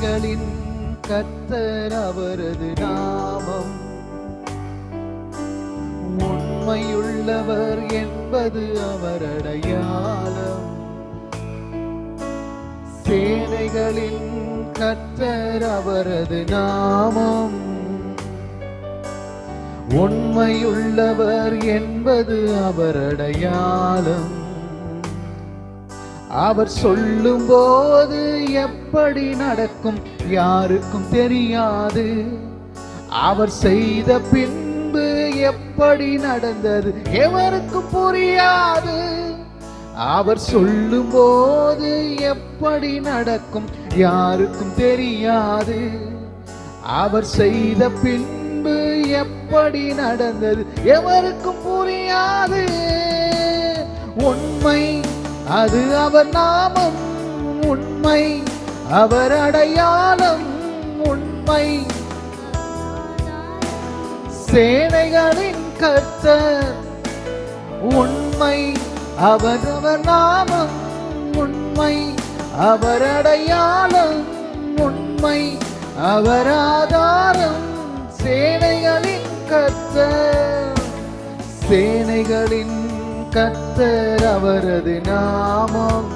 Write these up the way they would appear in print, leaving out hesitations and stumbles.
சேனைகளின் கர்த்தர் அவரது நாமம். உண்மையுள்ளவர் என்பது அவர் அடையாளம். சேனைகளின் கர்த்தர் அவரது நாமம். உண்மையுள்ளவர் என்பது அவர் அடையாளம். அவர் சொல்லும் போது எப்படி நடக்கும் யாருக்கும் தெரியாது. அவர் செய்த பின்பு எப்படி நடந்தது எவருக்கும் புரியாது. அவர் சொல்லும் போது எப்படி நடக்கும் யாருக்கும் தெரியாது. அவர் செய்த பின்பு எப்படி நடந்தது எவருக்கும் புரியாது. உண்மை அது அவர் நாமம். உண்மை அவர் அடையாளம். உண்மை சேனைகளின் கர்த்தர். உண்மை அவர் நாமம். உண்மை அவர் அடையாளம். உண்மை அவர் ஆதாரம். சேனைகளின் கர்த்தர். சேனைகளின் கர்த்தர் அவரது நாமம்.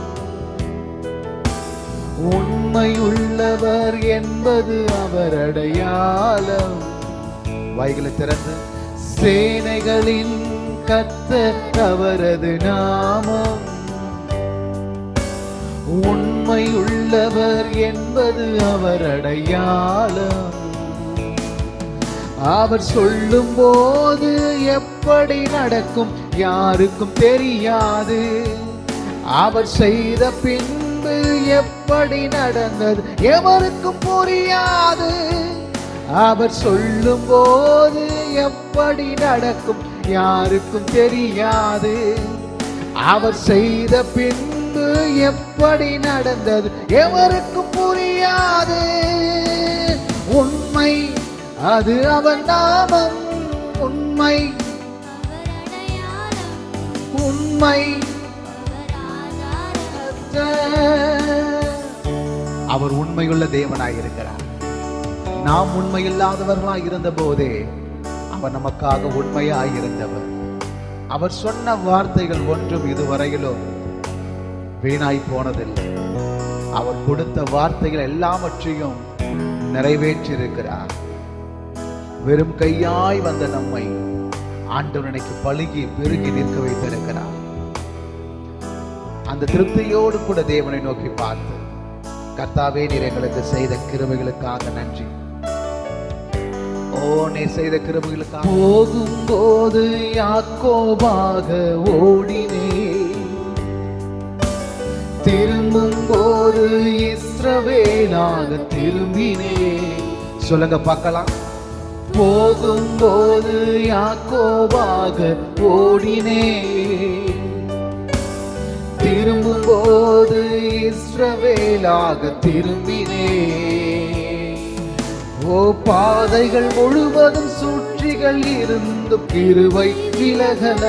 உண்மையுள்ளவர் என்பது அவர் அடையாளம். வாய்களை திறந்து சேனைகளின் கர்த்தர் அவரது நாமம். உண்மையுள்ளவர் என்பது அவர் அடையாளம். அவர் சொல்லும் போது எப்படி நடக்கும் யாருக்கும் தெரியாது. அவர் செய்த பின்பு எப்படி நடந்தது எவருக்கும் புரியாது. அவர் சொல்லும் போது எப்படி நடக்கும் யாருக்கும் தெரியாது. அவர் செய்த பின்பு எப்படி நடந்தது எவருக்கும் புரியாது. உண்மை அது அவர் நாமம். உண்மை உண்மை அவர் உண்மையுள்ள தேவனாயிருக்கிறார். நாம் உண்மையில்லாதவர்களாய் இருந்த போதே அவர் நமக்காக உண்மையாயிருந்தவர். அவர் சொன்ன வார்த்தைகள் ஒன்றும் இதுவரையிலும் வீணாய் போனதில்லை. அவர் கொடுத்த வார்த்தைகள் எல்லாவற்றையும் நிறைவேற்றியிருக்கிறார். வெறும் கையாய் வந்த நம்மை ஆண்டவர் நினைக்கு பழுகி பெருகி நிற்க வைத்திருக்கிறார். அந்த திருப்தியோடு கூட தேவனை நோக்கி பார்த்து, கர்த்தாவே நீர் எங்களுக்கு செய்த கிருபைகளுக்காக நன்றி. ஓ நீர் செய்த கிருபைகளுக்காக. போகும்போது யாக்கோபாக ஓடினே, திரும்பும் போது இஸ்ரவேலாக திரும்பினே. சொல்லுங்க பார்க்கலாம். போகும்போது யாக்கோபாக ஓடினே, திரும்பும் போது இஸ்ரவேலாக திரும்பினே. ஓ பாதைகள் முழுவதும் சூழ்ச்சிகள் இருந்தும் கிருபை விலகல.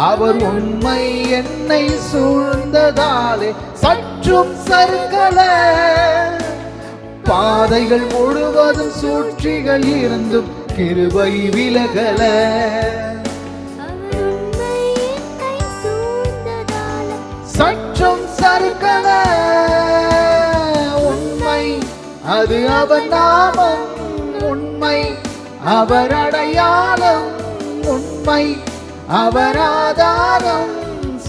அவர் உண்மை என்னை சூழ்ந்ததாலே சற்றும் சறுக்கல. பாதைகள் முழுவதும் சூழ்ச்சிகள் இருந்தும் கிருபை விலகல. சற்றும் சறுக்கல. உண்மை அது அவர் நாமம். உண்மை அவர் அடையாளம். உண்மை அவர் ஆதாரம்.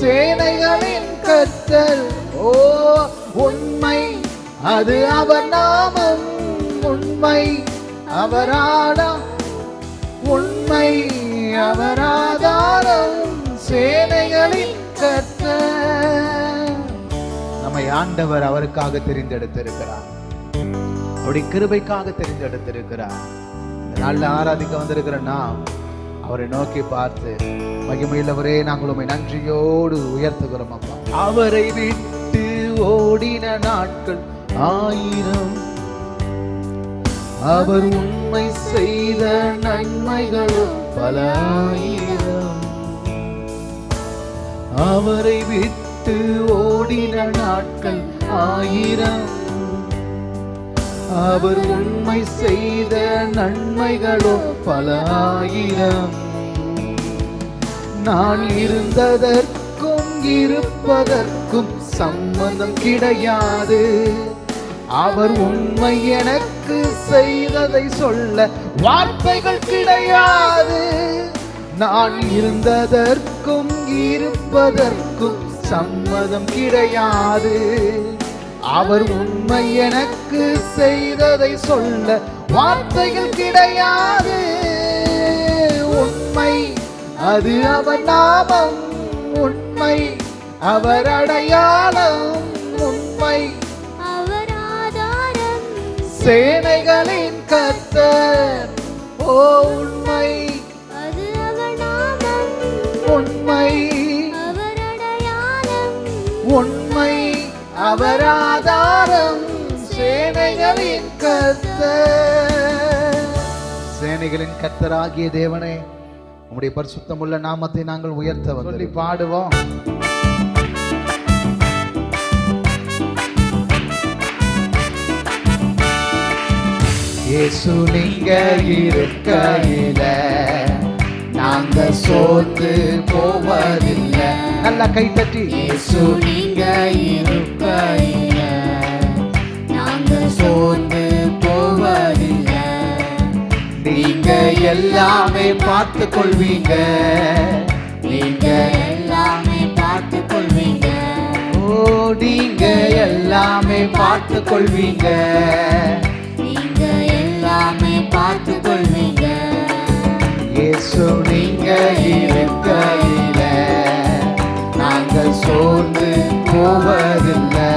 சேனைகளின் கர்த்தர். ஓ உண்மை அது அவர் நாமம். உண்மை அவர் ஆதாரம். உண்மை அவர் ஆதாரம். சேனைகளின் கர்த்தர். நம்மை ஆண்டவர் அவருக்காக தெரிந்தெடுத்திருக்கிறார். அவருடைய கிருபைக்காக தெரிந்தெடுத்திருக்கிறார். நல்ல ஆராதிக்க வந்திருக்கிற நாம் அவரை நோக்கி பார்த்து, மகிமையுள்ளவரே நாங்கள் உம்மை நன்றியோடு உயர்த்துகிறோம் அப்பா. அவரை விட்டு ஓடின நாட்கள் 1000, அவர் உண்மை செய்த நன்மைகளும் பல 1000. அவரை விட்டு ஓடின நாட்கள் 1000, அவர் உண்மை செய்த நன்மைகளோ பல ஆயிரம். நான் இருந்ததற்கும் இருப்பதற்கும் சம்பந்தம் கிடையாது. அவர் உண்மை எனக்கு செய்ததை சொல்ல வார்த்தைகள் கிடையாது. நான் இருந்ததற்கும் இருப்பதற்கும் சம்மதம் கிடையாது. அவர் உண்மை எனக்கு செய்ததை சொல்ல வார்த்தைகள் கிடையாது. உண்மை அது அவர் நாமம், உண்மை அவர் அடையாளம், உண்மை அவர் ஆதாரம், சேனைகளின் கர்த்தர். ஓ உண்மை அது அவர் நாமம், உண்மை அவர் அடையாளம், உண்மை அவர் ஆதாரம், சேனைகளின் கர்த்தர். சேனைகளின் கர்த்தராகிய தேவனே, உம்முடைய பரிசுத்தமுள்ள நாமத்தை நாங்கள் உயர்த்த சொல்லி பாடுவோம். இயேசு நீங்க இருக்கையில நாங்க சோர்ந்து போவதில்லை. நல்லா கை தட்டி. இயேசு நீங்க இருக்கையில நாங்க சோர்ந்து போவதில்லை. நீங்க எல்லாமே பார்த்து கொள்வீங்க, நீங்க எல்லாமே பார்த்து கொள்வீங்க. ஓ நீங்க எல்லாமே பார்த்து கொள்வீங்க, நீங்க எல்லாமே பார்த்து கொள்வீங்க. இயேசு நீங்க இருக்கையில நாங்க சோர்ந்து போவதில்லை.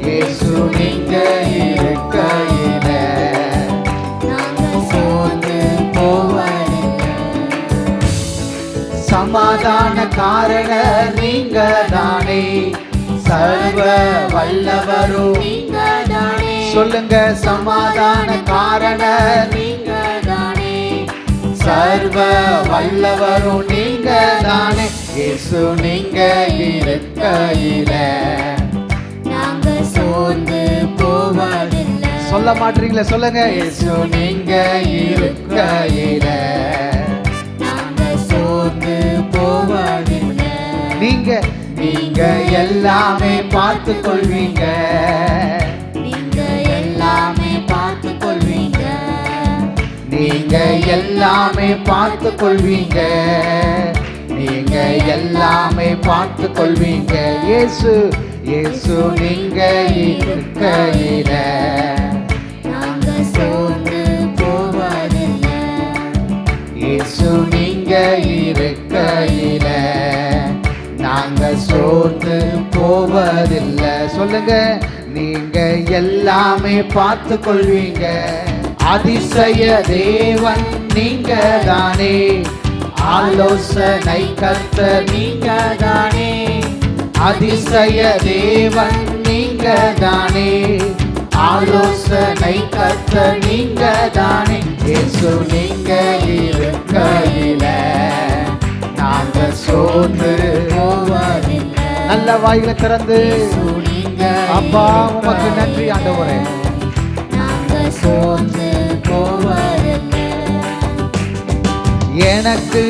இயேசு நீங்க இருக்கையில நாங்க சோர்ந்து போவதில்லை. சமாதான காரணர் நீங்க தானே, சர்வ வல்லவரும் நீங்க தானே. சொல்லுங்க. சமாதான காரணர் நீங்க தானே. சர்வ வல்லவரும் நீங்க தானே. இயேசு நீங்க இருக்கையில நாங்க சோர்ந்து போவதில்லை. சொல்ல மாட்டீங்களா? சொல்லுங்க. இயேசு நீங்க இருக்கையில நாங்க சோர்ந்து போவதில்லை. நீங்க நீங்க எல்லாமே பார்த்து கொள்வீங்க, நீங்க எல்லாமே பார்த்து கொள்வீங்க. நீங்க எல்லாமே பார்த்து கொள்வீங்க, நீங்க எல்லாமே பார்த்து கொள்வீங்க. இயேசு இயேசு நீங்க இருக்கையில நாங்க சோர்ந்து போவதில்லை. இயேசு நீங்க இருக்கையில நாங்க சோர்ந்து போவதில்லை. சொல்லுங்க. நீங்க எல்லாமே பார்த்து கொள்வீங்க. அதிசய தேவன் நீங்க தானே, ஆலோசனை கர்த்தர் நீங்க தானே. அதிசய தேவன் நீங்க தானே, ஆலோசனை கர்த்தர் நீங்க தானே. இயேசு நீங்க இருக்கையில நாங்க சோர்ந்து போவதில்லை. நல்ல வாயில திறந்து நீங்க அப்பா உமக்கு நன்றி ஆண்டவரே. நாங்க சோர்ந்து போவதில்லை. எனக்கு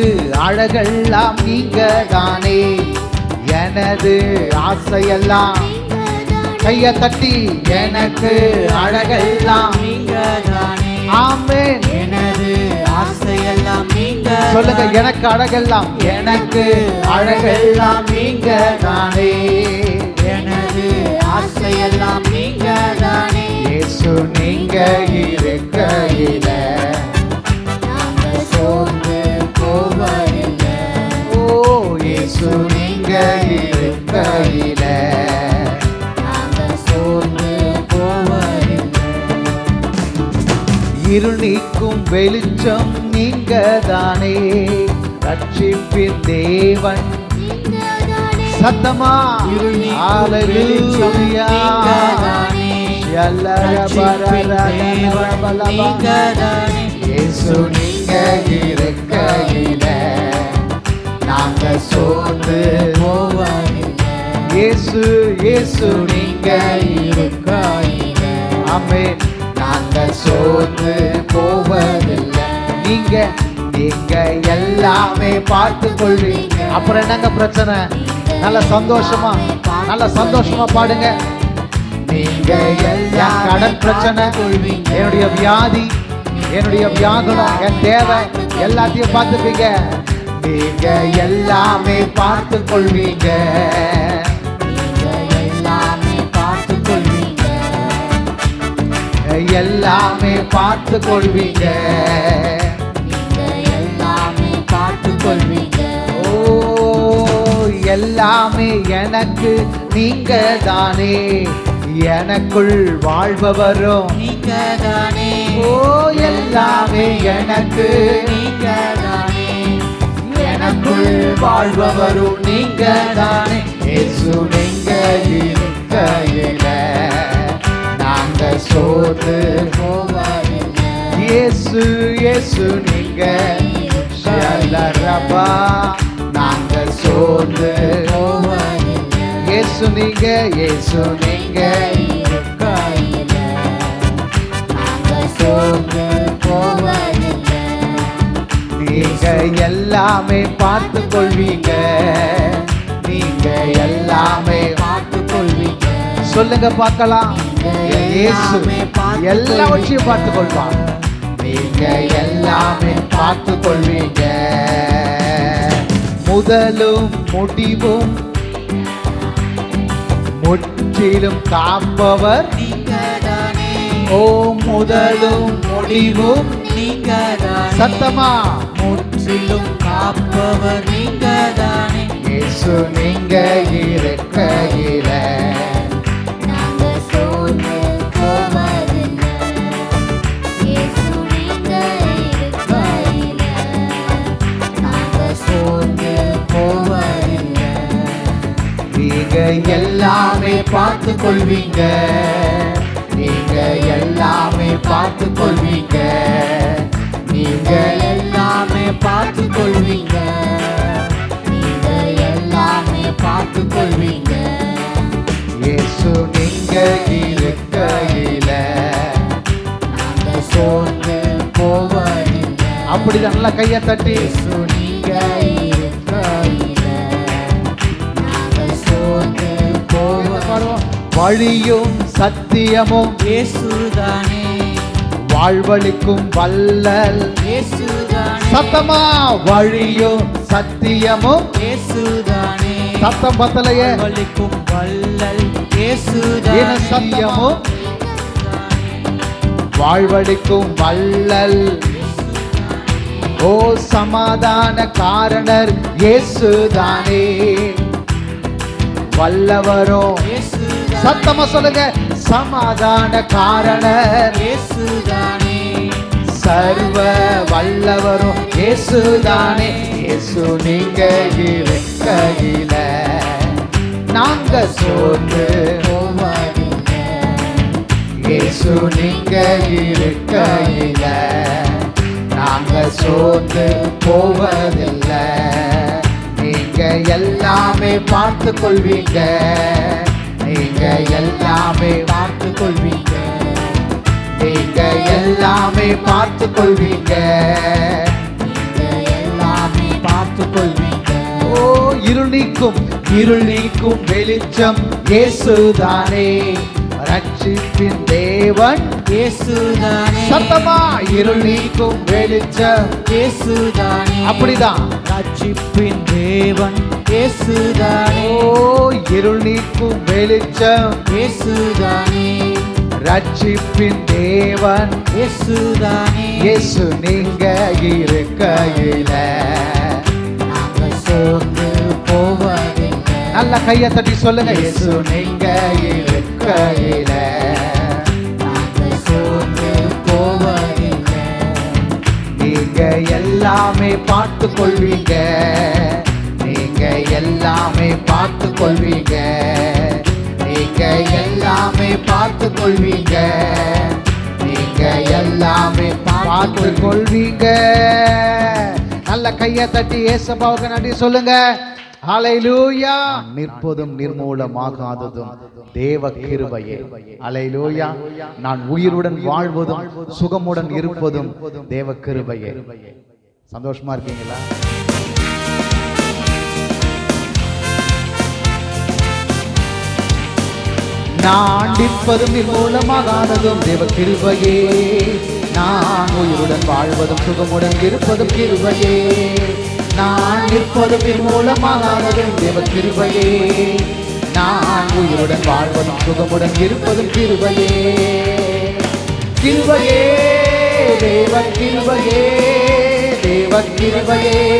அழகெல்லாம் நீங்க தானே, எனது ஆசையெல்லாம் கைய தட்டி. எனக்கு அழகெல்லாம் நீங்க தானே. ஆமென். எனது ஆசையெல்லாம் நீங்க சொல்லுங்க. எனக்கு அழகெல்லாம், எனக்கு அழகெல்லாம் நீங்க தானே, எனது ஆசையெல்லாம் நீங்க தானே. இயேசு நீங்க இருக்கையில நாங்க சோர்ந்து போவதில்லை. ஓ இயேசு நீங்க இருக்கையில நாங்க சோர்ந்து போவதில்லை. இருள் நீக்கும் வெளிச்சம் நீங்க தானே, ரட்சிப்பின் தேவன். நீங்க தானே. சத்தமா இருள் நீக்கும் வெளிச்சம் ஹalleluya. நீங்க தானே. ரட்சிப்பின் தேவன் நீங்க தானே. இயேசு நீங்க இருக்கையில நாங்க சோர்ந்து போவதில்லை. இயேசு இயேசு நீங்க இருக்கையில ஆமென். நாங்க சோர்ந்து போவதில்லை. நீங்க எல்லாமே பார்த்து கொள்வீங்க. அப்புறம் என்னங்க பிரச்சனை? நல்ல சந்தோஷமா பாடுங்க. நீங்க எல்லா கடன் பிரச்சனை, என்னுடைய வியாதி, என்னுடைய வியாகுலம், என் தேவை எல்லாத்தையும் பார்த்துப்பீங்க. நீங்க எல்லாமே பார்த்து கொள்வீங்க. எல்லாமே பார்த்து கொள்வீங்க. எல்லாமே பார்த்து கொள்வீங்க. எல்லாமே பார்த்து கொள்வீங்க. ஓ, எல்லாமே எனக்கு நீங்க தானே. எனக்குள் வாழ்பவரும் நீங்க தானே. ஓ, எல்லாமே எனக்கு நீங்க தானே. எனக்குள் வாழ்பவரும் நீங்க தானே. இயேசு நீங்க இருக்கையில நாங்க சோர்ந்து போவதில்லை. இயேசு நீங்க ஷல்லரபா நாங்க சோர்ந்து போவதில்லை. இயேசு நீங்க இருக்கையில நாங்க சோர்ந்து போவதில்லை. நீங்க எல்லாமே பார்த்து கொள்வீங்க. நீங்க எல்லாமே பார்த்து கொள்வீங்க. சொல்லுங்க பார்க்கலாம். இயேசு எல்லாவற்றையும் பார்த்து கொள்வாங்க. நீங்க எல்லாமே பார்த்து கொள்வீங்க. முதலும் முடிவும் முற்றிலும் காப்பவர் நீங்க தானே. ஓ, முதலும் முடிவும் நீங்க தானே. சத்தமா முற்றிலும் காப்பவர் நீங்க தானே. இயேசு நீங்க இருக்கையில நாங்க சோர்ந்து போவதில்லை. இயேசு நீங்க இருக்கையில நாங்க சோர்ந்து போவதில்லை. நீங்க எல்லாமே பார்த்து கொள்வீங்க. நீங்க எல்லாமே பார்த்து கொள்வீங்க. நீங்க எல்லாமே பார்த்து கொள்வீங்க. நீங்க எல்லாமே பார்த்து கொள்வீங்க. இயேசு நீங்க இருக்கையில நாங்க சோர்ந்து போவதில்லை. அப்படிதான் நல்லா கையை தட்டி இயேசு நீங்க இருக்கையில நாங்க சோர்ந்து போவதில்லை. வழியும் சத்தியமும் இயேசுதானே. வாழ்வழிக்கும் வல்லல் இயேசுதானே. சத்தமா வழியும் சத்தியமும் இயேசுதானே. சத்தம் பத்தலையே வலிக்கும் வல்லல் என இயேசுதானே. சத்தியமும் வாழ்வழிக்கும் வல்லல். ஓ, சமாதான காரணர் இயேசுதானே. வல்லவரும் இயேசுதானே. சத்தமா சொல்லுங்க. சமாதான காரணர் இயேசுதானே. சர்வ வல்லவரும் இயேசுதானே. இயேசு நீங்க இருக்கையில நாங்க சோர்ந்து போவதில்லை. இயேசு நீங்க இருக்கையில நாங்க சோர்ந்து போவதில்லை. நீங்க எல்லாமே பார்த்து கொள்வீங்க. நீங்க எல்லாமே பார்த்து கொள்வீங்க. நீங்க எல்லாமே பார்த்து கொள்வீங்க. நீங்க எல்லாமே பார்த்து கொள்வீங்க. ஓ, இருள் நீக்கும் வெளிச்சம் இயேசுதானே. ரட்சிப்பின் தேவன் இயேசுதானே. சத்தமா இருள் நீக்கும் வெளிச்சம் இயேசுதானே. அப்படிதான். ரட்சிப்பின் தேவன் இயேசுதானே. ஓ, இருள் நீக்கும் வெளிச்சம் இயேசுதானே. ரட்சிப்பின் தேவன் இயேசுதானே. இயேசு நீங்க இருக்கையில நாங்க சோர்ந்து போவதில்லை. நல்ல கையை தட்டி சொல்லுங்க. இயேசு நீங்க இருக்கையில நாங்க சோர்ந்து போவதில்லை. நீங்க எல்லாமே பார்த்து கொள்வீங்க. நீங்க எல்லாமே பார்த்து கொள்வீங்க. நீங்க எல்லாமே பார்த்து கொள்வீங்க. நீங்க எல்லாமே பார்த்து கொள்வீங்க. நல்ல கையை தட்டி ஏசப்பாவுக்கு நன்றி சொல்லுங்க. ஹல்லேலூயா. நிற்பதும் நிர்மூலமாகாததும் தேவ கிருபையே. ஹல்லேலூயா. நான் உயிருடன் வாழ்வதும் சுகமுடன் இருப்பதும் தேவ கிருபையே. சந்தோஷமா இருக்கீங்களா? நான் நிற்பதும் நிர்மூலமாகாததும் தேவ கிருபையே. நான் உயிருடன் வாழ்வதும் சுகமுடன் இருப்பதும் கிருபையே. நான் நிற்பதும் நிர்மூலமாகாததும் தேவ கிருபையே. நான் உயிருடன் வாழ்வதும் சுகமுடன் இருப்பதும் கிருபையே. கிருபையே தேவ கிருபையே. தேவ கிருபையே.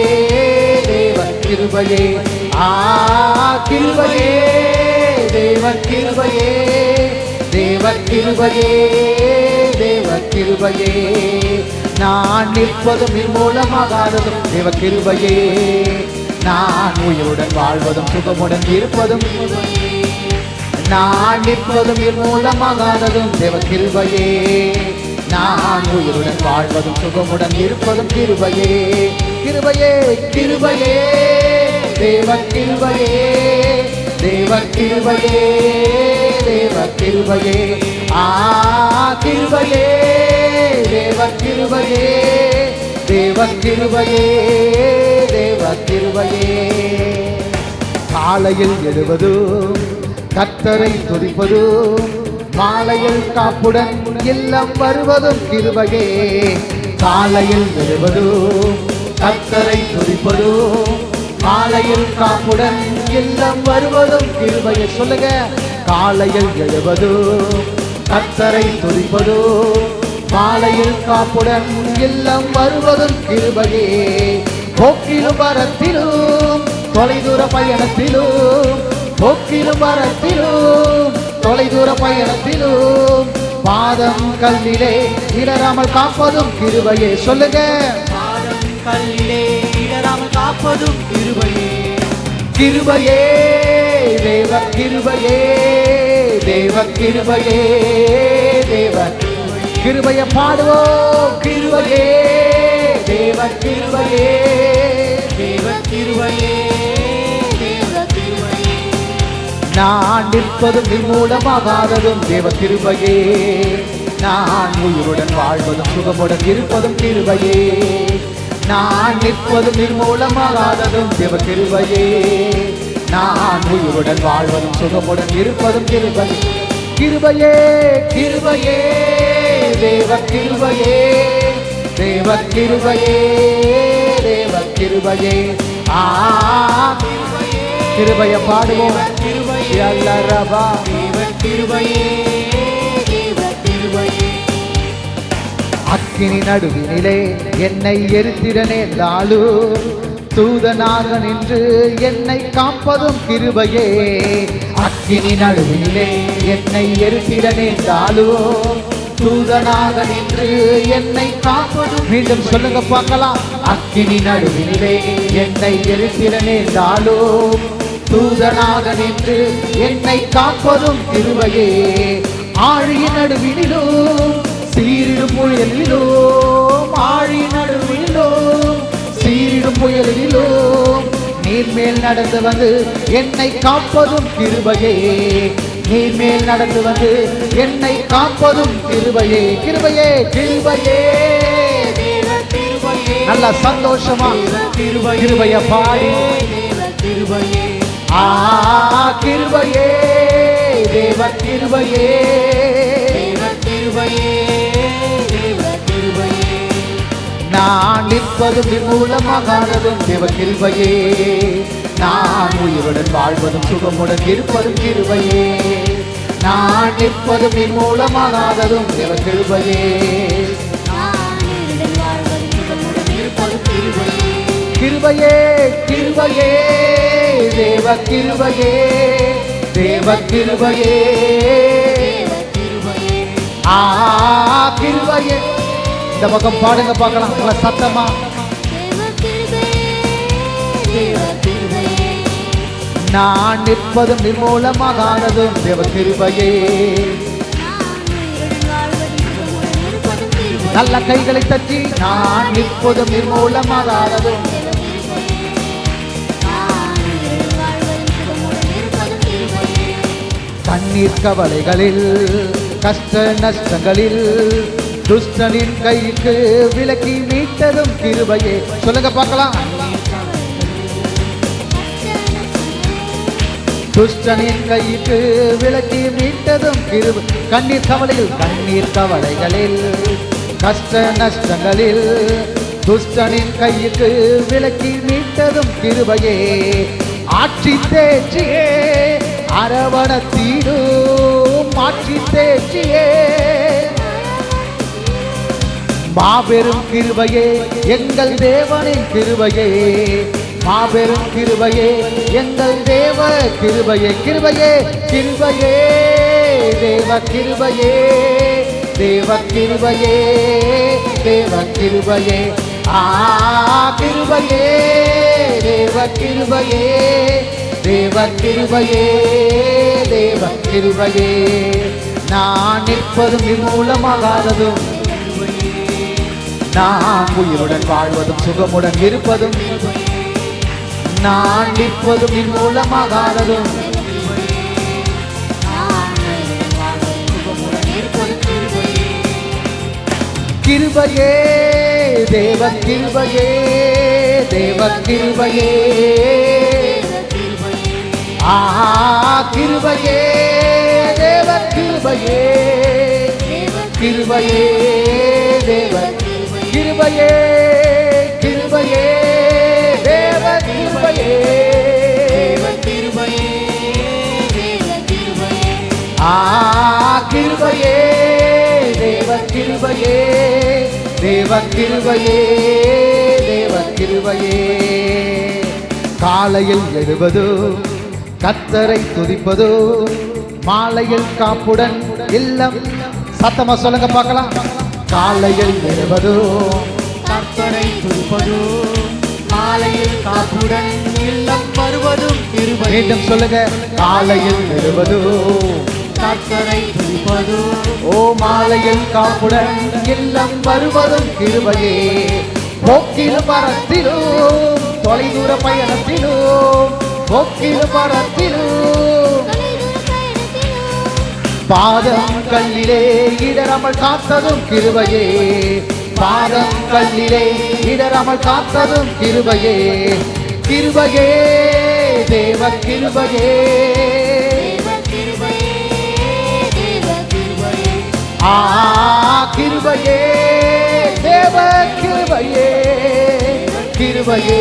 தேவ கிருபையே. கிருபையே தேவ கிருபையே. தேவ கிருபையே. தேவ கிருபையே. நான் நிற்பதும் நிர்மூலமாகாததும் தேவ கிருபையே. நான் உயிருடன் வாழ்வதும் சுகமுடன் இருப்பதும். நான் நிற்பதும் நிர்மூலமாகாததும் தேவ கிருபையே. நான் உயிருடன் வாழ்வதும் சுகமுடன் இருப்பதும் கிருபையே. கிருபையே கிருபையே. தேவ கிருபையே. தேவ கிருபையே. தேவ கிருபையே. கிருபையே தேவ கிருபையே. தேவ கிருபையே. தேவ கிருபையே. காலையில் எழுவதும் கர்த்தரை துதிப்பதும் மாலையில் காப்புடன் இல்லம் வருவதும் கிருபையே. காலையில் எழுவதும் கர்த்தரை துதிப்பதும் மாலையில் காப்புடன் இல்லம் வருவதும் கிருபையே. சொல்லுங்க. காலையில் எழுவதும் கர்த்தரை துதிப்பதும் மாலையில் காப்புடன் இல்லம் வருவதும் கிருபையே. போக்கிலும் வரத்திலும் தொலைதூர பயணத்திலும். போக்கிலும் வரத்திலும் தொலைதூர பயணத்திலும் பாதம் கல்லிலே இடராமல் காப்பதும் கிருபையே. சொல்லுங்க. பாதம் கல்லிலே இடராமல் காப்பதும் கிருபையே. கிருபையே தேவ கிருபையே. தேவ கிருபையே. தேவ கிருபையை பாடுவோம். கிருபையே தேவ கிருபையே. தேவ கிருபையே. தேவ கிருபையே. நான் நிற்பதும் நிர்மூலமாகாததும் தேவ கிருபையே. நான் உயிருடன் வாழ்வதும் சுகமுடன் இருப்பதும் கிருபையே. நான் நிற்பதும் நிர்மூலமாகாததும் தேவ கிருபையே. நான் உயிருடன் வாழ்வதும் சுகமுடன் இருப்பதும் கிருபையே. கிருபையே கிருபையே. தேவ கிருபையே. தேவ கிருபையே. தேவ கிருபையே. கிருபையை பாடுவோம். அல்லரபா. தேவ கிருபையே. தேவ கிருபையே. அக்கினி நடுவினிலே என்னை எரித்திட நேர்ந்தாலும் தூதனாக நின்று என்னை காப்பதும் கிருபையே. அக்கினி நடுவினிலே என்னை எரித்திட நேர்ந்தாலும் தூதனாக நின்று என்னை காப்பதும். மீண்டும் சொல்லுங்க பார்க்கலாம். அக்கினி நடுவினிலே என்னை எரித்திட நேர்ந்தாலும் தூதனாக நின்று என்னை காப்பதும் கிருபையே. ஆழியின் நடுவினிலும் சீரிடும் புயலிலும். ஆழியின் நடுவிலும் சீரிடும் புயலிலும் நீர்மேல் நடந்து வந்து என்னை காப்பதும் கிருபையே. நீர்மேல் நடந்து வந்து என்னை காப்பதும் கிருபையே. கிருபையே கிருபையே. தேவ கிருபையே. நல்ல சந்தோஷமா கிருபையை பாடி. தேவ கிருபையே. கிருபையே தேவ கிருபையே. தேவ கிருபையே. தேவ கிருபையே. நான் நிற்பதும் நிர்மூலமாகாததும் தேவ கிருபையே. நான் உயிருடன் வாழ்வதும் சுகமுடன் இருப்பதும் கிருபையே. நான் நிற்பதும் நிர்மூலமாகாததும் தேவ கிருபையே. கிருபையே கிருபையே. தேவ கிருபையே. தேவ கிருபையே. கிருபையே. இந்த பக்கம் பாடுங்க பார்க்கலாம். நல்ல சத்தமா. நான் நிற்பதும் நிர்மூலமாகாததும் தேவ கிருபையே. நல்ல கைகளை தட்டி. நான் நிற்பதும் நிர்மூலமாகாததும் கண்ணீர் கவலைகளில் கஷ்ட நஷ்டங்களில் துஷ்டனின் கைக்கு விலக்கி மீட்டதும் கிருபையே. சொல்லுங்க பார்க்கலாம். துஷ்டனின் கைக்கு விலக்கி மீட்டதும் கிருபை. கண்ணீர் கவலைகளில் கஷ்ட நஷ்டங்களில் துஷ்டனின் கைக்கு விலக்கி மீட்டதும் கிருபையே. ஆட்சி தேற்றியே அரவணத்தீடும் ஆட்சி தேற்றியே மாபெரும் கிருபையே எங்கள் தேவனின் கிருபையே. மாபெரும் கிருபையே எங்கள் தேவ கிருபையே. கிருபையே கிருபையே தேவ கிருபையே. தேவ கிருபையே தேவ கிருபையே. கிருபையே தேவ கிருபையே. தேவ கிருபையே தேவ கிருபையே. நான் நிற்பதும் நிர்மூலமாகாததும் நான் உயிருடன் வாழ்வதும் சுகமுடன் இருப்பதும் நான் நிற்பதும் நிர்மூலமாகாததும் கிருபையே தேவ கிருபையே. தேவ கிருபையே கிருபையே தேவ கிருபையே. கிருபையே தேவ கிருபையே. கிருபையே தேவ கிருபையே. கிருபையே கிருபையே தேவ கிருபையே. தேவ கிருபையே தேவ கிருபையே. காலையில் எழுவது கர்த்தரை துதிப்பதோ மாலையில் காப்புடன் இல்லம். சத்தமா சொல்லுங்க பார்க்கலாம். காலையில் எழுவது கர்த்தரை துதிப்பதோ மாலையில் காப்புடன் இல்லம் வருவதும் கிருபை. மீண்டும் சொல்லுங்க. காலையில் எழுவது கர்த்தரை துதிப்பதோ மாலையில் காப்புடன் இல்லம் வருவதும் கிருபையே. போக்கிலும் மரத்திலும் தொலைதூர பயணத்திலும் போக்கிலும் மரத்திலும் பாதம் கல்லிலே இடராமல் காத்ததும் கிருபையே. பாதம் கல்லிலே இடராமல் காத்ததும் கிருபையே. கிருபையே தேவ கிருபையே. கிருபையே தேவ கிருபையே. கிருபையே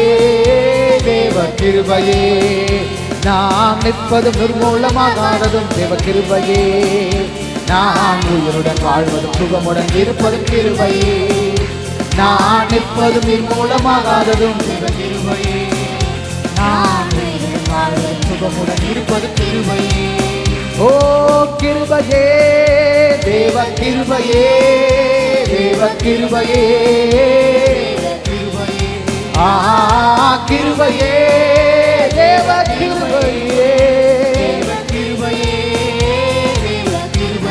தேவ கிருபையே. நாம் நிற்பதும் நிர்மூலமாகாததும் தேவ கிருபையே. நான் உயிருடன் வாழ்வதும் சுகமுடன் இருப்பதும் கிருபையே. நான் நிற்பதும் நிர்மூலமாகாததும் தேவ கிருபையே. நான் உயிருடன் வாழ்வதும் சுகமுடன் இருப்பதும் கிருபையே. கிருபையே தேவ கிருபையே. தேவ கிருபையே. கிருபையே தேவ கிருபையே.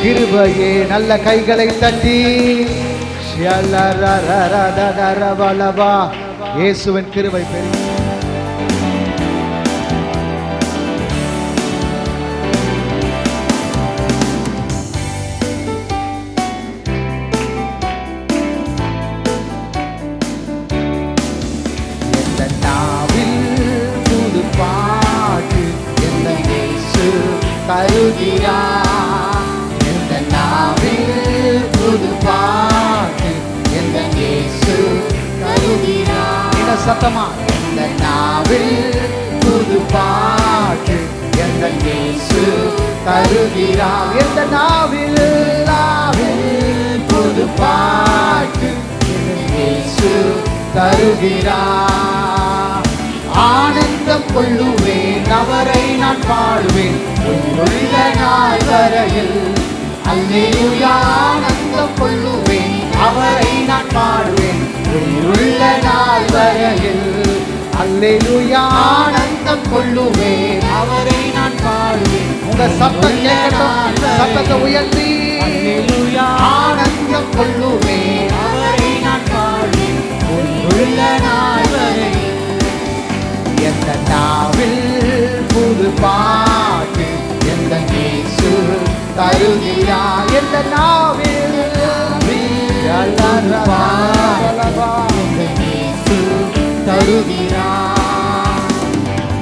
கிருபையே. நல்ல கைகளை தட்டி இயேசுவின் கிருபை பெரிய. தருகிறார் எந்த நாவில் புது பாட்டு. எந்த இயேசு தருகிறார். இந்த சத்தமா. எந்த நாவில் புது பாட்டு. எந்த இயேசு தருகிறார். எந்த நாவில் புது பாட்டு. எந்த இயேசு தருகிறார். ஆனந்தம் கொள்ளுவேன் அவரை நான் பாடுவேன் உள்ள நாள் வரையில். அல்லேலூயா. ஆனந்தம் கொள்ளுவேன் அவரை நான் பாடுவேன் உள்ள நாள் வரையில். அல்லேலூயா. ஆனந்தம் கொள்ளுவேன் அவரை நான் பாடுவேன். உங்க சத்தம் கேட்கட்டும். சத்தத்தை உயர்த்தி. அல்லேலூயா. ஆனந்தம் கொள்ளுவேன் அவரை நான் பாடுவேன் உள்ள நாள் வரையில். எந்த நாவில் புது பாட்டு. எந்த இந்த இயேசு தருகிறார். எந்த நாவில்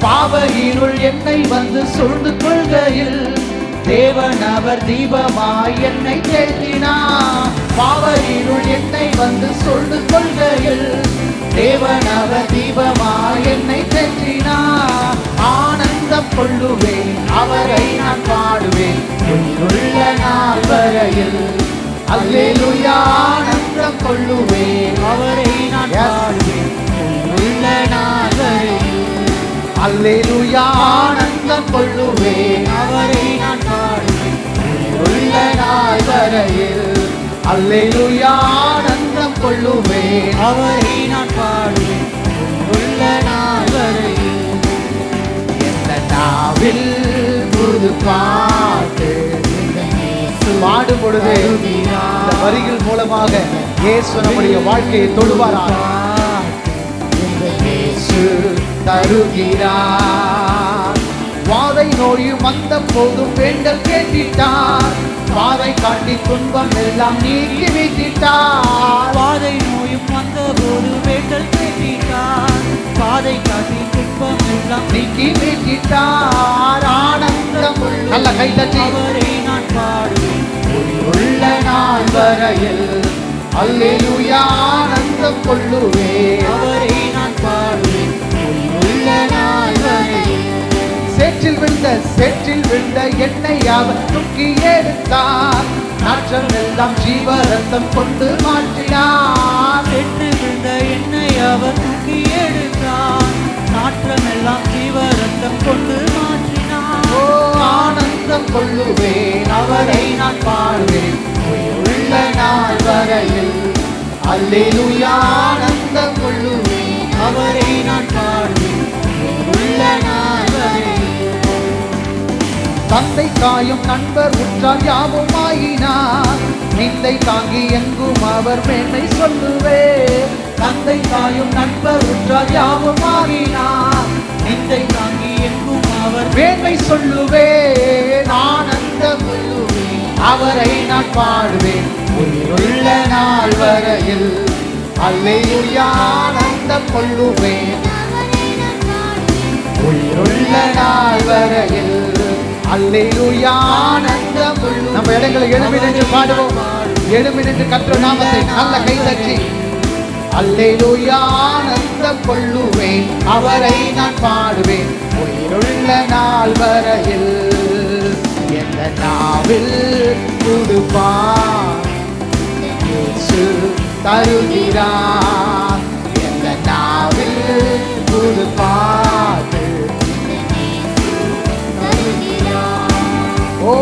பாவ இருள் என்னை வந்து சூழ்ந்து கொள்கையில் தேவன் அவர் தீபமாய் என்னை தேற்றினார். பாவ இருள் என்னை வந்து சூழ்ந்து கொள்கையில் தேவன் அவர் தீபமாய் என்னை தேற்றினார். ஆனந்தம் கொள்ளுவேன், அவரை நான் பாடுவேன் உயிருள்ள நாள் வரையில். அல்லேலூயா, ஆனந்தம் கொள்ளுவேன், அவரை நான் பாடுவேன் உயிருள்ள நாள் வரையில். அல்லேலூயா, ஆனந்தம் கொள்ளுவேன், அவரை நான் பாடுவேன் உயிருள்ள நாள் வரையில். அல்லேலூயா, ஆனந்தம் கொள்ளுவேன், அவரை நான் பாடுவேன் உயிருள்ள நாள் வரையில். எந்த நாவில் புது பாட்டு பாடும் பொழுது இந்த வரிகள் மூலமாக இயேசு நம்முடைய வாழ்க்கையை தொடுவாராக. இயேசு தருகிறார். வாதை நோயும் வந்த போதும் வேண்டல் கேட்டிட்டார். பாதை காட்டி துன்பம் எல்லாம் நீக்கி வைத்திட்டார். வாதை நோயும் வந்த போது வேண்டல் கேட்டிட்டார். பாதை காட்டி துன்பம் எல்லாம் நீக்கி வைத்திட்டார். ஆனந்தம் நல்ல கை தட்டி அவரை நான் பாடுவேன் உள்ள நாள் வரையில். அல்லேலூயா, ஆனந்தம் கொள்ளுவேன், அவரை நான் பாடுவேன் உள்ள நாள் வரையில். சேற்றில் விழுந்த என்னை அவர் தூக்கி எடுத்தார். நாற்றம் எல்லாம் ஜீவ ரத்தம் கொண்டு மாற்றினார். சென்று விழுந்த என்னை அவர் தூக்கி எடுத்தார். நாற்றம் எல்லாம் ஜீவ ரத்தம் கொண்டு மாற்றினார். ஓ, ஆனந்தம் கொள்ளுவேன், அவரை நான் பாடுவேன் உள்ள நாள் வரையில். அல்லேலூயா, ஆனந்தம் கொள்ளுவேன், அவரை நான் பாடுவேன் உள்ள நாள் வரையில். தந்தை காயும் நண்பர் உற்றார் யாவுமாயினார். நிந்தை தாங்கி எங்கும் அவர் மேன்மை சொல்லுவே. தந்தை காயும் நண்பர் உற்றார் யாவுமாயினார். நிந்தை தாங்கி எங்கும் அவர் மேன்மை சொல்லுவேன், ஆனந்தம் கொள்ளுவேன், அவரை நான் பாடுவேன் உயிருள்ள நாள் வரையில். அல்லேலூயா, ஆனந்தம் கொள்ளுவேன் உயிருள்ள நாள் வரையில். அல்லேலூயா, ஆனந்தம் கொள்ளுவேன். நம்ம இடங்களை எழும்பி நின்று பாடுவோம். எழும்பி நின்று கர்த்தர் நாமத்தை நல்ல கை தட்டி அல்லேலூயா, ஆனந்தம் கொள்ளுவேன், அவரை நான் பாடுவேன் உயிருள்ள நாள் வரையில். எந்த நாவில் புது பாட்டு இயேசு தருகிறார். எந்த நாவில் புது பாட்டு ஓ,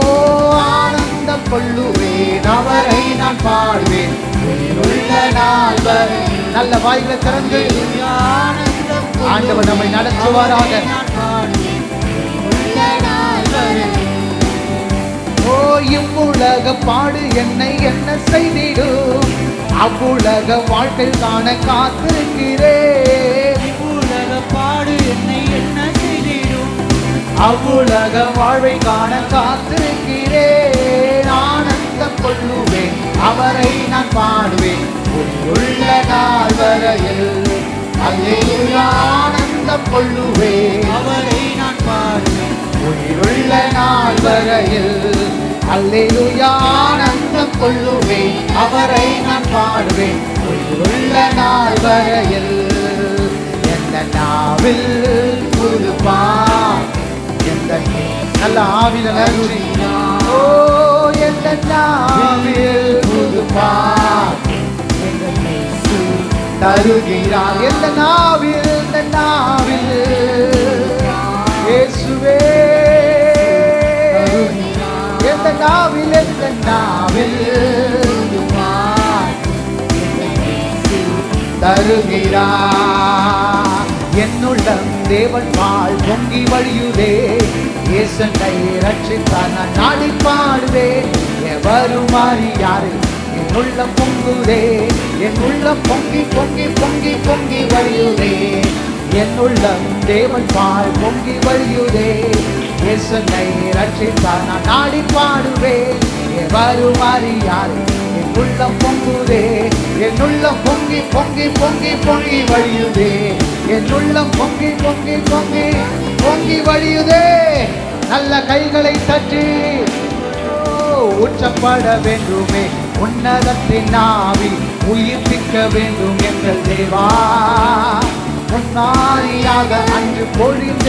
ஆனந்தம் கொள்ளுவேன், அவரை நான் பாடுவேன் உயிருள்ள நாள் வரை. நல்ல வாய்களை திறந்து ஆனந்தம் ஆண்டவர் நம்மை நடத்துவாராக. நான் பாடுவேன் உள்ள நாள் வரையில். ஓ, இவ்வுலக பாடு என்னை என்ன செய்திடும். அவ்வுலக வாழ்க்கை காண காத்திருக்கிறேன். உலக பாடு என்னை என்ன செய்திடும். அவ்வுலக வாழ்வை காண காத்திருக்கிறேன். ஆனந்தம் கொள்ளுவேன், அவரை நான் பாடுவேன் உள்ள நாள் வரையில். அல்லேலூயா, ஆனந்தம் கொள்ளுவேன், அவரை நான் பாடுவேன் உயிருள்ள நாள் வரையில். அல்லேலூயா, ஆனந்தம் கொள்ளுவேன், அவரை நான் பாடுவேன் உயிருள்ள நாள் வரையில். எந்த நாவில் புது பாட்டு எந்த நல்ல ஆவில நன்றி. ஓ, எந்த நாவில் புது பாட்டு தருகிறார். எந்த நாவில் இயேசுவே. எந்த நாவில் தருகிறார். என்னுள்ளம் தேவன் வாழ் பொங்கி வழியுதே. இயேசுவை ரட்சித்தார் நான் நாடி பாடுவேன். எவரும் அறியாரு என் உள்ளம் பொங்குதே. என் உள்ளம் பொங்கி பொங்கி பொங்கி பொங்கி வழியுதே. என் உள்ளம் தேவன் வாழ் பொங்கி வழியுதே. இயேசுனை ரட்சித்தார் நான் நாடி பாடுவேன். வரும் அறியாரே என் உள்ளம் பொங்குதே, என் உள்ளம் பொங்கி பொங்கி பொங்கி பொங்கி வழியுதே, என் உள்ளம் பொங்கி பொங்கி பொங்கி பொங்கி வழியுதே. நல்ல கைகளை தட்டி ஊற்றப்பட வேண்டுமே உன்னதத்தின் ஆவி உயிர்ப்பிக்க வேண்டும் எங்கள் தேவா. முன்னாரியாக அன்று பொழிந்த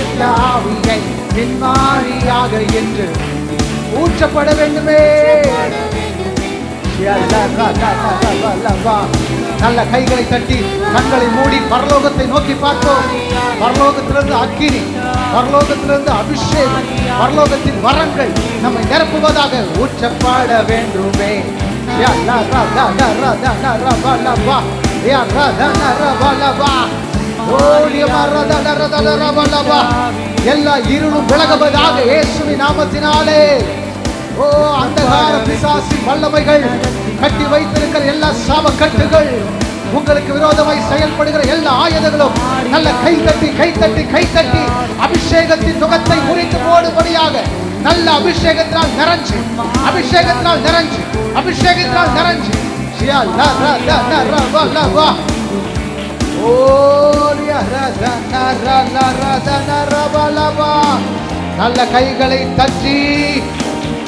ஆவியை பின்னாரியாக என்று ஊற்றப்பட வேண்டுமே. நல்ல கைகளை தட்டி கண்களை மூடி பரலோகத்தை நோக்கி பார்த்தோம். பரலோகத்திலிருந்து அக்கினி, பரலோகத்திலிருந்து அபிஷேகம், பரலோகத்தின் வரங்கள் நம்மை நிரப்புவதாக ஊற்றப்பட வேண்டுமே. எல்லா இருளும் விலகுவதாக இயேசுவின் நாமத்தினாலே. ஓ அந்தகார பிசாசி வல்லமைகள், கட்டி வைத்திருக்கிற எல்லா சாப கட்டுகள், உங்களுக்கு விரோதமாய் செயல்படுகிற எல்லா ஆயுதங்களும் நல்ல கை தட்டி கை தட்டி கை தட்டி அபிஷேகத்தின் நுகத்தை முறித்து போடும்படியாக நல்ல அபிஷேகத்தினால் நிறைஞ்சு, அபிஷேகத்தினால் நிறைஞ்சு, அபிஷேகத்தினால் நிறைஞ்சு. நல்ல கைகளை தட்டி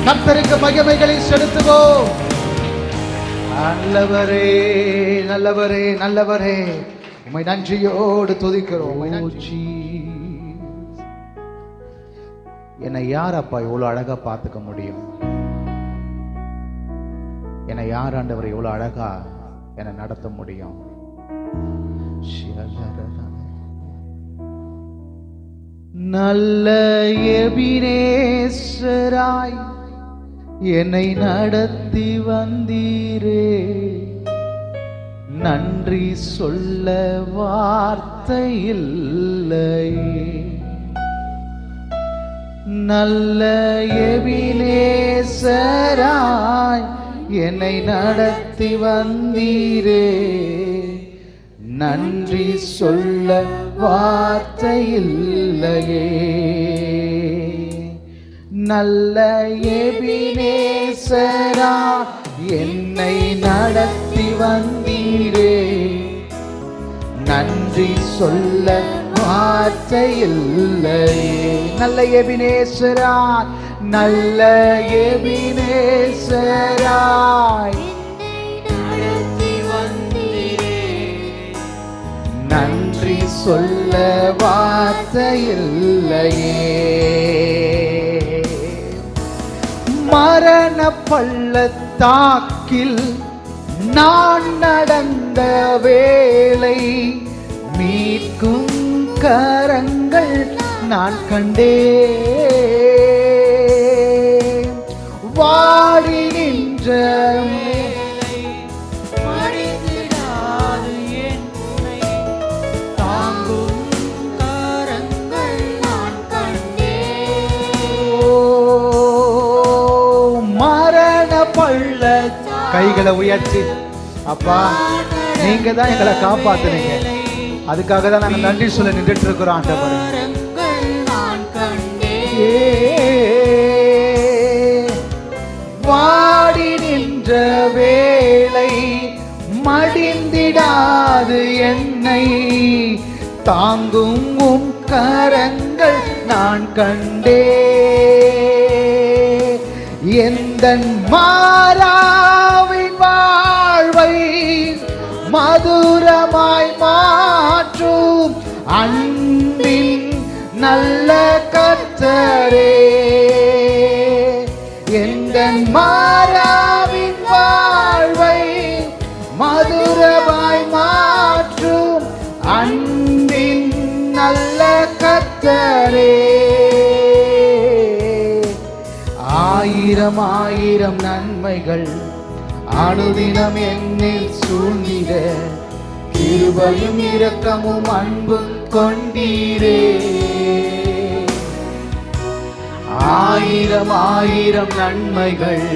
கர்த்தருக்கு மகிமைகளை செலுத்துவோம். நல்லவரே நல்லவரே நல்லவரே, உம்மை நன்றியோடு துதிக்கிறோம். என்னை யார் அப்பா இவ்வளவு அழகா பார்த்துக்க முடியும்? என்னை யார் ஆண்டவர் இவ்வளவு அழகா என்னை நடத்த முடியும்? நல்ல எபினேசராய் என்னை நடத்தி வந்தீரே, நன்றி சொல்ல வார்த்தை இல்லையே. நல்ல எபினேசராய் என்னை நடத்தி வந்தீரே, நன்றி சொல்ல வார்த்தை இல்லையே. நல்ல எபினேசரா என்னை நடத்தி வந்தீரே, நன்றி சொல்ல வார்த்தை இல்லையே. நல்ல எபினேசரா, நல்ல எபினேசராய் நன்றி சொல்ல வார்த்தை இல்லையே. மரண பள்ளத்தாக்கில் நான் நடந்த வேளை மீட்கும் கரங்கள் நான் கண்டேன். வாடி நின்ற கைகளை உயர்த்தி, அப்பா நீங்க தான் எங்களை காப்பாத்துறீங்க, அதுக்காக தான் நாங்க நன்றி சொல்ல நின்றுட்டு இருக்கிறோம். ஆண்டவரே வாடி நின்ற வேளை மடிந்திடாது என்னை தாங்கும் உம் கரங்கள் நான் கண்டே. எந்தன் மாறாவின் வாழ்வை மதுரமாய் மாற்றும் அன்பின் நல்ல கர்த்தரே. எந்தன் மாறாவின் வாழ்வை மதுரமாய் மாற்றும் அன்பின் நல்ல கர்த்தரே. ஆயிரம் ஆயிரம் நன்மைகள் அனுதினம் என்னில் சூழ்ந்திட, கிருபையும் இரக்கமும் அன்பும் கொண்டீரே. ஆயிரம் ஆயிரம் நன்மைகள்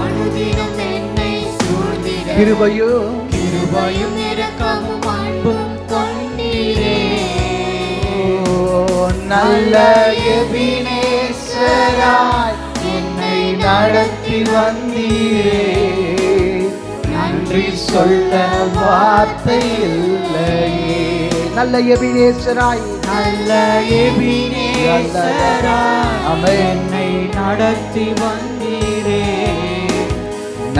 அனுதினம் என்னை சூழ்ந்திட, கிருபையும் இரக்கமும் அன்பும் கொண்டீரே. நல்ல எபினேசராய் நேசராய் என்னை நடத்தி வந்தீரே, நன்றி சொல்ல வார்த்தை இல்லையே. நல்ல எபினேசராய், நல்ல எபினேசராய் என்னை நடத்தி வந்தீரே,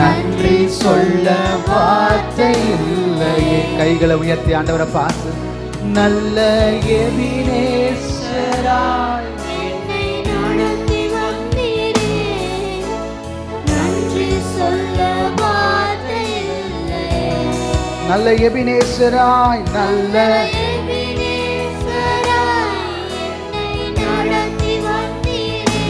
நன்றி சொல்ல வார்த்தை இல்லையே. கைகளை உயர்த்தி ஆண்டவரை பார்த்து, நல்ல எபினேசராய் என்னை நடத்தி வந்தீரே, நன்றி சொல்ல வார்த்தை இல்லையே. நல்ல எபினேசராய், நல்ல எபினேசராய் என்னை நடத்தி வந்தீரே,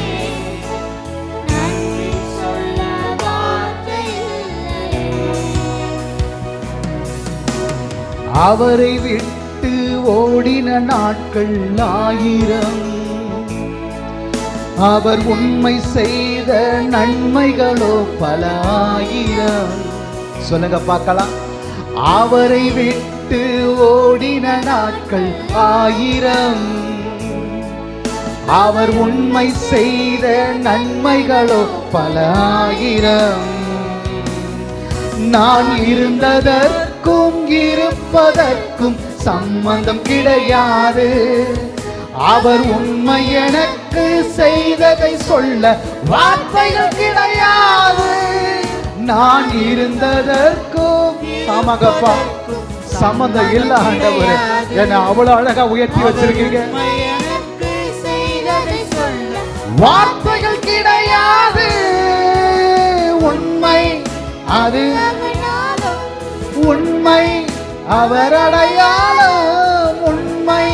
நன்றி சொல்ல வார்த்தை இல்லையே. அவரை விட்டு ஓடின நாட்கள் 1000, அவர் உண்மை செய்த நன்மைகளோ பல 1000. சொல்லுங்க பார்க்கலாம். அவரை விட்டு ஓடின நாட்கள் 1000, அவர் உண்மை செய்த நன்மைகளோ பல 1000. நான் இருந்ததற்கும் இருப்பதற்கும் சம்பந்தம் கிடையாது, அவர் உண்மை எனக்கு செய்ததை சொல்ல வார்த்தைகள் கிடையாது. நான் இருந்ததற்கும் ஆமாங்கப்பா சம்பந்தம் இல்ல ஆண்டவரே, என்ன அவ்வளவு அழகா உயர்த்தி வச்சிருக்கீங்க. எனக்கு செய்ததை சொல்ல வார்த்தைகள் கிடையாது, உண்மை அது அவனாலும் உண்மை அவர் அடையாளம், உண்மை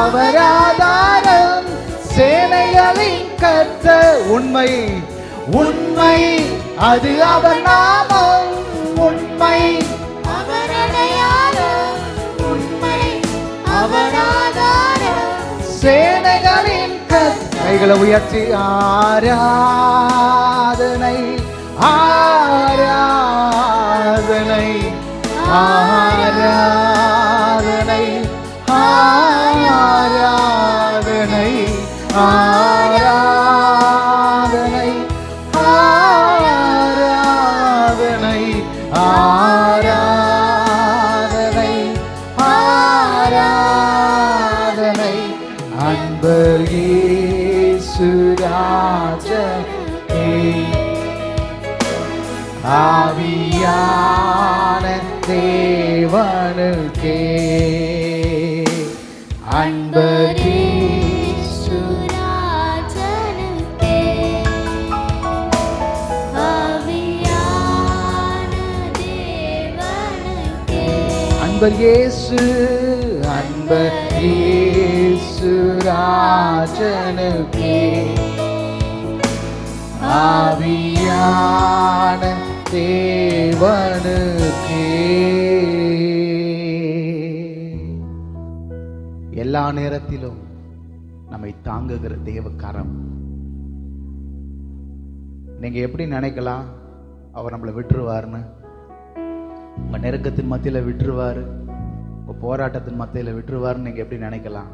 அவர் ஆதாரம், சேனைகளின் கர்த்தர். உண்மை உண்மை அது அவர் நாமம், உண்மை அவர் அடையாளம், உண்மை அவர் ஆதாரம். சேனைகளின் கர்த்தர். கைகளை உயர்த்தி ஆராதனை ஆராதனை ஆராதனை ஆராதனை ஆராதனை ஆராதனை ஆராதனை ஆராதனை அன்பர் இயேசு ராஜனே, ஆவியான தேவனுக்கே, அன்பர் இயேசு ராஜனுக்கே, ஆவியான தேவனுக்கே, அன்பர் இயேசு அன்பர் இயேசு ராஜனுக்கே, ஆவியான தேவனுக்கே. எல்லா நேரத்திலும் நம்மை தாங்குகிற தேவக்கரம். நீங்க எப்படி நினைக்கலாம் அவர் நம்மளை விட்டுருவாருன்னு? உங்க நெருக்கத்தின் மத்தியில விட்டுருவாரு, உங்க போராட்டத்தின் மத்தியில விட்டுருவாருன்னு நீங்க எப்படி நினைக்கலாம்?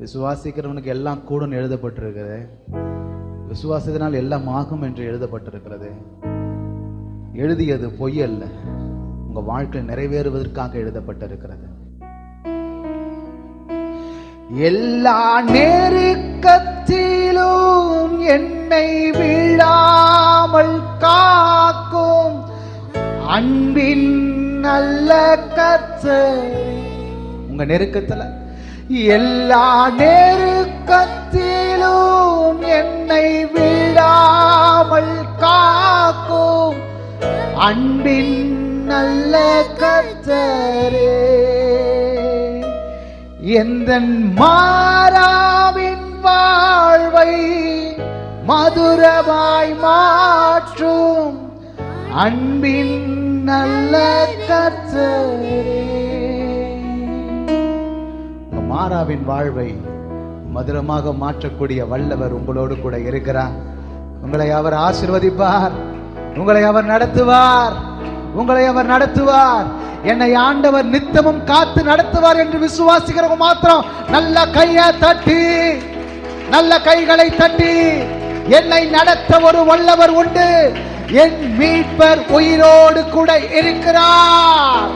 விசுவாசிக்கிறவனுக்கு எல்லாம் கூடும் எழுதப்பட்டிருக்கிறது, விசுவாசத்தினால் எல்லாம் ஆகும் என்று எழுதப்பட்டிருக்கிறது. எழுதியது பொய் அல்ல, உங்க வாழ்க்கை நிறைவேறுவதற்காக எழுதப்பட்டிருக்கிறது. எல்லா நெருக்கத்திலும் என்னை விழாமல் காக்கும் அன்பின் நல்ல கர்த்தர். உங்க நெருக்கத்துல எல்லா நெருக்கத்திலும் என்னை விழாமல் காக்கும் அன்பின் நல்ல கர்த்தரே, எந்தன் மாறாவின் வாழ்வை மதுரமாய் மாற்றும் அன்பின் நல்ல கர்த்தரே. மாறாவின் வாழ்வை மதுரமாக மாற்றக்கூடிய வல்லவர் உங்களோடு கூட இருக்கிறார். உங்களை அவர் ஆசீர்வதிப்பார், உங்களை அவர் நடத்துவார், உங்களை அவர் நடத்துவார். என்னை ஆண்டவர் நித்தமும் காத்து நடத்துவார் என்று விசுவாசிக்கிறவங்க மாத்திரம் நல்ல கையை தட்டி நல்ல கைகளை தட்டி, என்னை நடத்த ஒரு வல்லவர் உண்டு, என் மீட்பர் உயிரோடு கூட இருக்கிறார்.